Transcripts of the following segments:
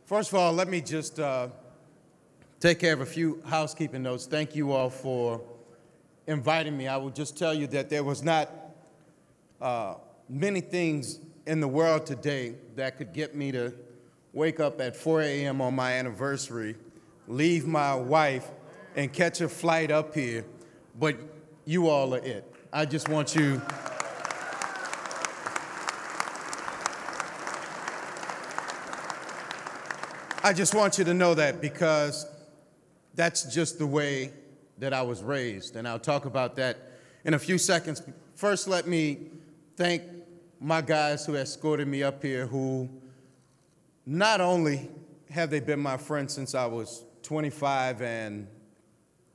First of all, let me just take care of a few housekeeping notes. Thank you all for inviting me. I will just tell you that there was not many things in the world today that could get me to wake up at 4 a.m. on my anniversary, leave my wife, and catch a flight up here, but you all are it. I just want you to know that, because that's just the way that I was raised, and I'll talk about that in a few seconds. First, let me thank my guys who escorted me up here, who not only have they been my friends since I was 25 and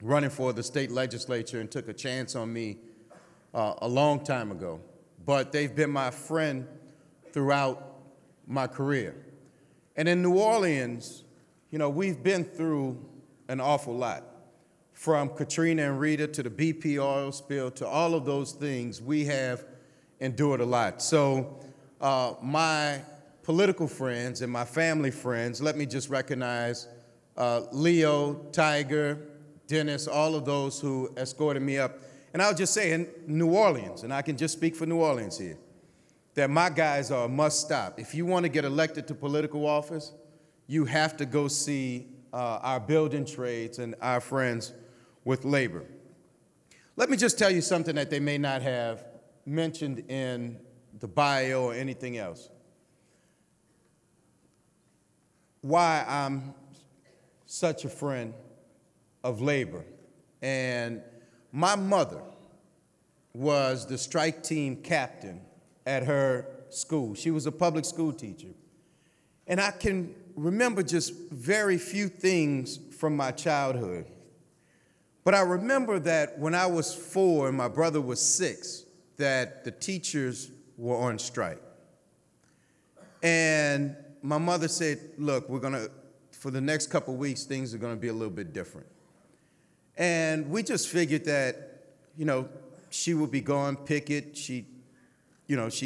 running for the state legislature and took a chance on me a long time ago, but they've been my friend throughout my career. And in New Orleans, you know, we've been through an awful lot. From Katrina and Rita to the BP oil spill to all of those things, we have endured a lot. So my political friends and my family friends, let me just recognize Leo, Tiger, Dennis, all of those who escorted me up. And I'll just say in New Orleans, and I can just speak for New Orleans here, that my guys are a must stop. If you want to get elected to political office, you have to go see our building trades and our friends with labor. Let me just tell you something that they may not have mentioned in the bio or anything else. Why I'm such a friend of labor. And my mother was the strike team captain at her school. She was a public school teacher. And I can remember just very few things from my childhood. But I remember that when I was 4 and my brother was 6, that the teachers were on strike. And my mother said, look, for the next couple weeks, things are gonna be a little bit different. And we just figured that, you know, she would be gone picket, she'd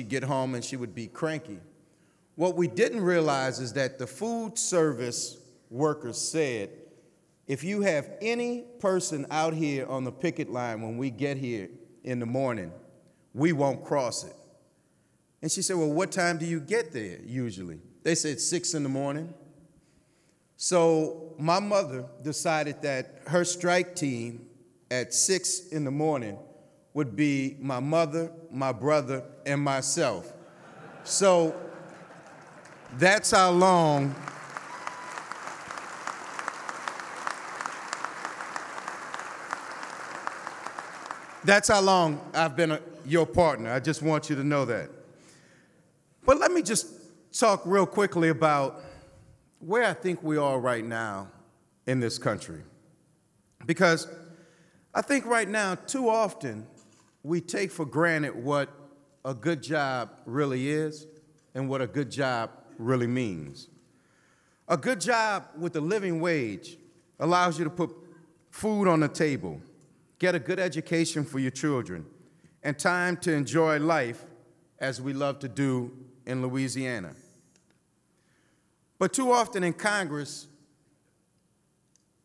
get home and she would be cranky. What we didn't realize is that the food service workers said, if you have any person out here on the picket line when we get here in the morning, we won't cross it. And she said, well, what time do you get there usually? They said 6 in the morning. So my mother decided that her strike team at 6 in the morning would be my mother, my brother, and myself. So that's how long I've been your partner. I just want you to know that. But let me just talk real quickly about where I think we are right now in this country. Because I think right now, too often, we take for granted what a good job really is and what a good job really means. A good job with a living wage allows you to put food on the table, get a good education for your children, and time to enjoy life as we love to do in Louisiana. But too often in Congress,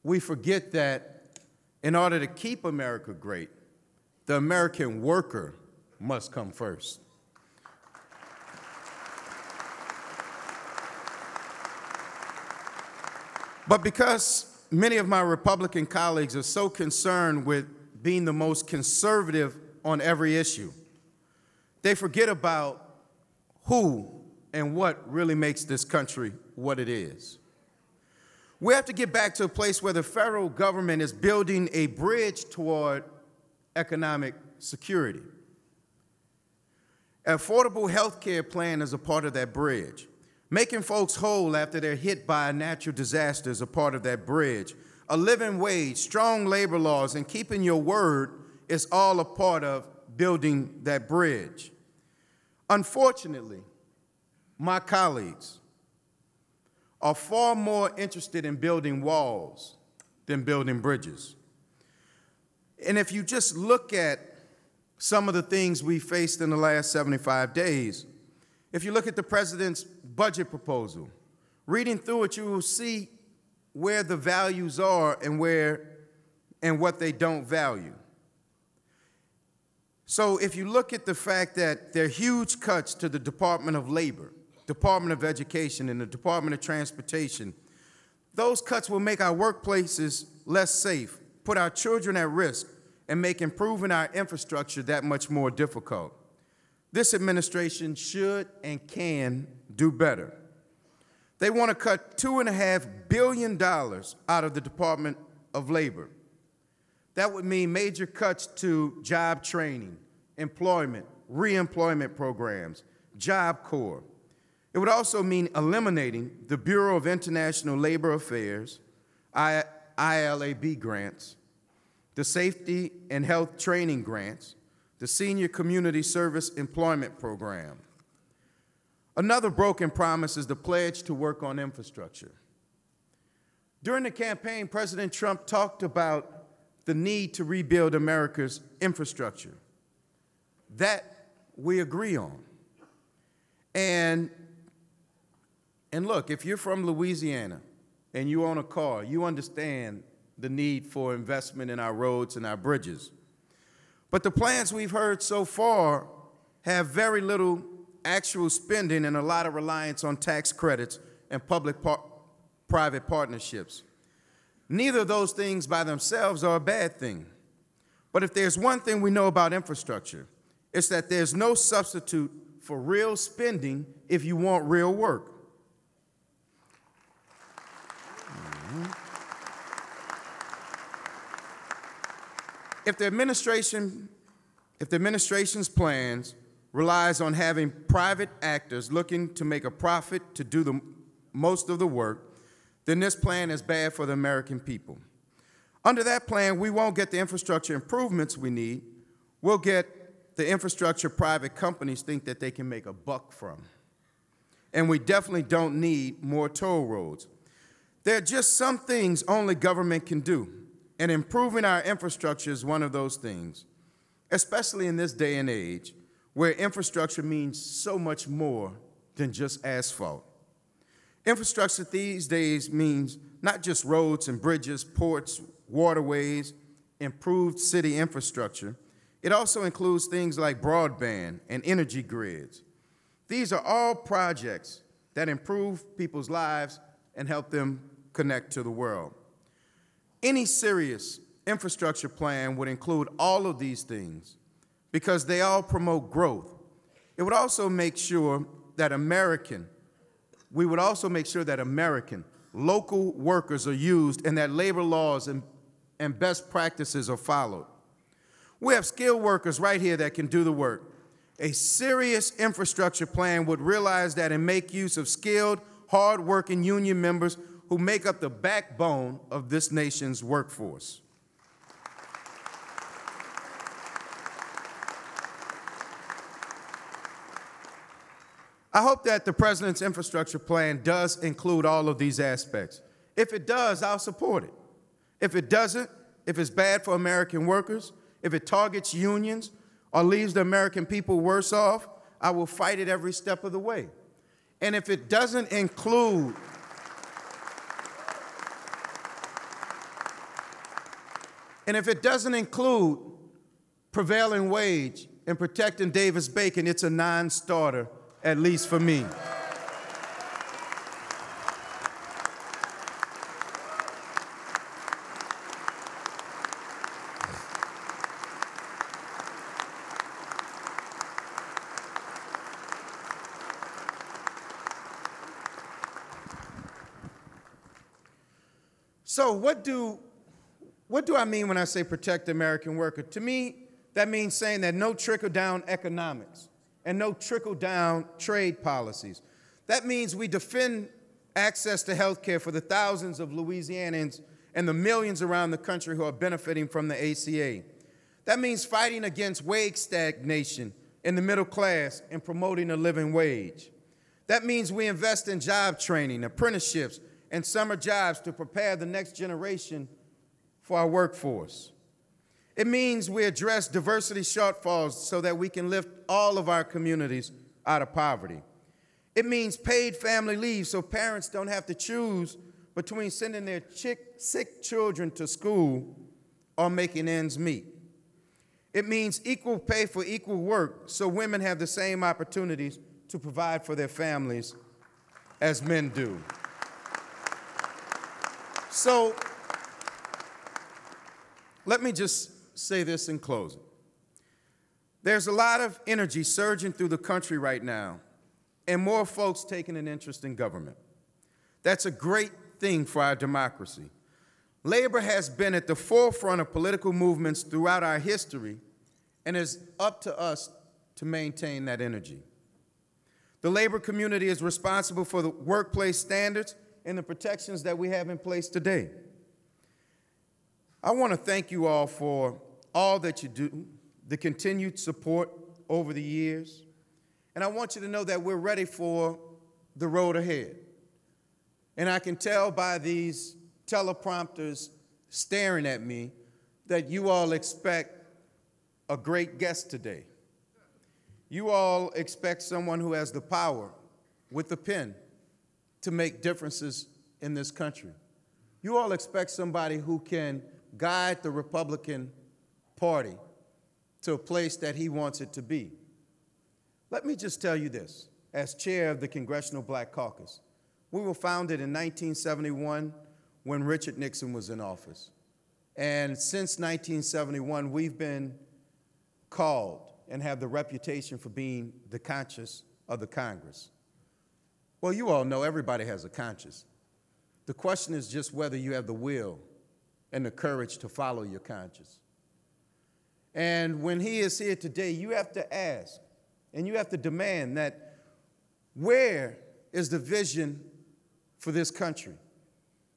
we forget that in order to keep America great, the American worker must come first. But because many of my Republican colleagues are so concerned with being the most conservative on every issue, they forget about who and what really makes this country what it is. We have to get back to a place where the federal government is building a bridge toward economic security. An affordable health care plan is a part of that bridge. Making folks whole after they're hit by a natural disaster is a part of that bridge. A living wage, strong labor laws, and keeping your word is all a part of building that bridge. Unfortunately, my colleagues are far more interested in building walls than building bridges. And if you just look at some of the things we faced in the last 75 days, if you look at the president's budget proposal, Reading through it, you will see where the values are and what they don't value. So if you look at the fact that there are huge cuts to the Department of Labor, Department of Education, and the Department of Transportation, those cuts will make our workplaces less safe, put our children at risk, and make improving our infrastructure that much more difficult. This administration should and can do better. They want to cut $2.5 billion out of the Department of Labor. That would mean major cuts to job training, employment, reemployment programs, Job Corps. It would also mean eliminating the Bureau of International Labor Affairs, ILAB grants, the Safety and Health Training grants, the Senior Community Service Employment Program. Another broken promise is the pledge to work on infrastructure. During the campaign, President Trump talked about the need to rebuild America's infrastructure. That we agree on. And look, if you're from Louisiana and you own a car, you understand the need for investment in our roads and our bridges. But the plans we've heard so far have very little actual spending and a lot of reliance on tax credits and public-private partnerships. Neither of those things by themselves are a bad thing. But if there's one thing we know about infrastructure, it's that there's no substitute for real spending if you want real work. If the administration's plans relies on having private actors looking to make a profit to do the most of the work, then this plan is bad for the American people. Under that plan, we won't get the infrastructure improvements we need. We'll get the infrastructure private companies think that they can make a buck from. And we definitely don't need more toll roads. There are just some things only government can do, and improving our infrastructure is one of those things, especially in this day and age where infrastructure means so much more than just asphalt. Infrastructure these days means not just roads and bridges, ports, waterways, improved city infrastructure. It also includes things like broadband and energy grids. These are all projects that improve people's lives and help them connect to the world. Any serious infrastructure plan would include all of these things because they all promote growth. It would also make sure that American local workers are used and that labor laws and best practices are followed. We have skilled workers right here that can do the work. A serious infrastructure plan would realize that and make use of skilled, hard-working union members who make up the backbone of this nation's workforce. I hope that the President's infrastructure plan does include all of these aspects. If it does, I'll support it. If it doesn't, if it's bad for American workers, if it targets unions or leaves the American people worse off, I will fight it every step of the way. And if it doesn't include prevailing wage and protecting Davis-Bacon, it's a non-starter, at least for me. So what do I mean when I say protect the American worker? To me, that means saying that no trickle-down economics and no trickle-down trade policies. That means we defend access to health care for the thousands of Louisianans and the millions around the country who are benefiting from the ACA. That means fighting against wage stagnation in the middle class and promoting a living wage. That means we invest in job training, apprenticeships, and summer jobs to prepare the next generation for our workforce. It means we address diversity shortfalls so that we can lift all of our communities out of poverty. It means paid family leave so parents don't have to choose between sending their sick children to school or making ends meet. It means equal pay for equal work so women have the same opportunities to provide for their families as men do. So let me just say this in closing. There's a lot of energy surging through the country right now, and more folks taking an interest in government. That's a great thing for our democracy. Labor has been at the forefront of political movements throughout our history, and it's up to us to maintain that energy. The labor community is responsible for the workplace standards and the protections that we have in place today. I want to thank you all for all that you do, the continued support over the years, and I want you to know that we're ready for the road ahead. And I can tell by these teleprompters staring at me that you all expect a great guest today. You all expect someone who has the power with the pen to make differences in this country. You all expect somebody who can guide the Republican Party to a place that he wants it to be. Let me just tell you this, as chair of the Congressional Black Caucus. We were founded in 1971 when Richard Nixon was in office. And since 1971, we've been called and have the reputation for being the conscience of the Congress. Well, you all know everybody has a conscience. The question is just whether you have the will and the courage to follow your conscience. And when he is here today, you have to ask and you have to demand that where is the vision for this country?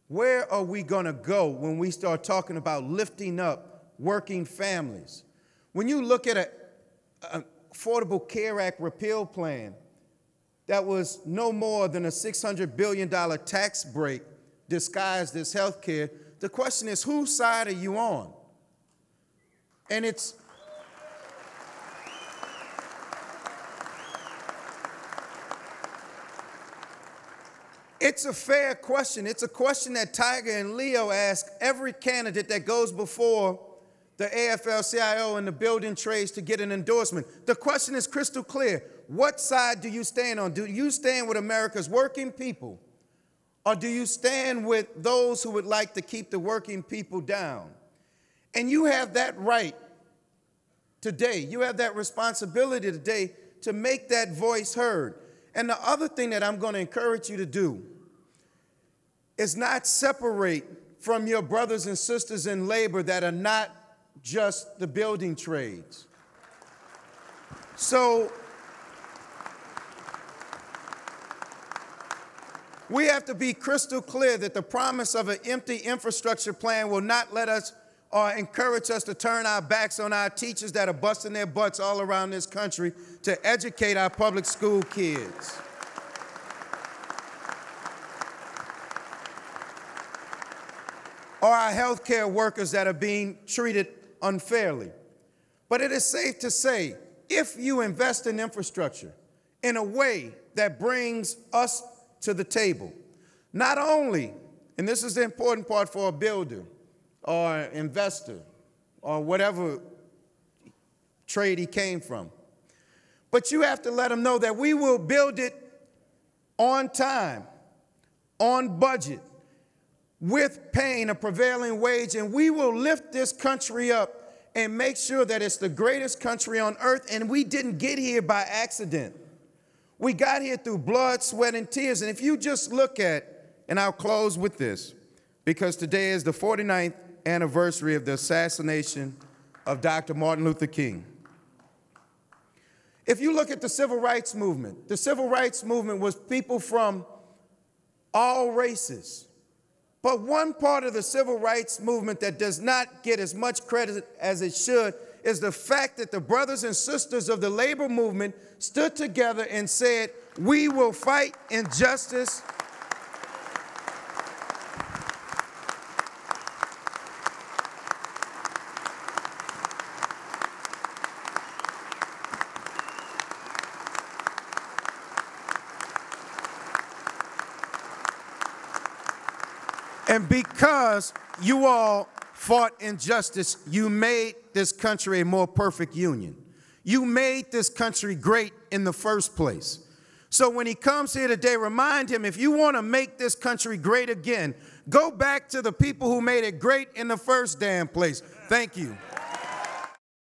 Where are we going to go when we start talking about lifting up working families? When you look at an Affordable Care Act repeal plan that was no more than a $600 billion tax break disguised as health care, the question is, whose side are you on? And it's a fair question. It's a question that Tiger and Leo ask every candidate that goes before the AFL-CIO and the building trades to get an endorsement. The question is crystal clear. What side do you stand on? Do you stand with America's working people, or do you stand with those who would like to keep the working people down? And you have that right today. You have that responsibility today to make that voice heard. And the other thing that I'm going to encourage you to do is not separate from your brothers and sisters in labor that are not just the building trades. So we have to be crystal clear that the promise of an empty infrastructure plan will not let us or encourage us to turn our backs on our teachers that are busting their butts all around this country to educate our public school kids. Or our healthcare workers that are being treated unfairly. But it is safe to say, if you invest in infrastructure in a way that brings us to the table, not only, and this is the important part for a builder or investor or whatever trade he came from, but you have to let them know that we will build it on time, on budget, with paying a prevailing wage, and we will lift this country up and make sure that it's the greatest country on earth, and we didn't get here by accident. We got here through blood, sweat, and tears. And if you just look at, and I'll close with this, because today is the 49th anniversary of the assassination of Dr. Martin Luther King. If you look at the civil rights movement was people from all races. But one part of the civil rights movement that does not get as much credit as it should is the fact that the brothers and sisters of the labor movement stood together and said, we will fight injustice. And because you all fought injustice, you made this country a more perfect union. You made this country great in the first place. So when he comes here today, remind him, if you want to make this country great again, go back to the people who made it great in the first damn place. Thank you.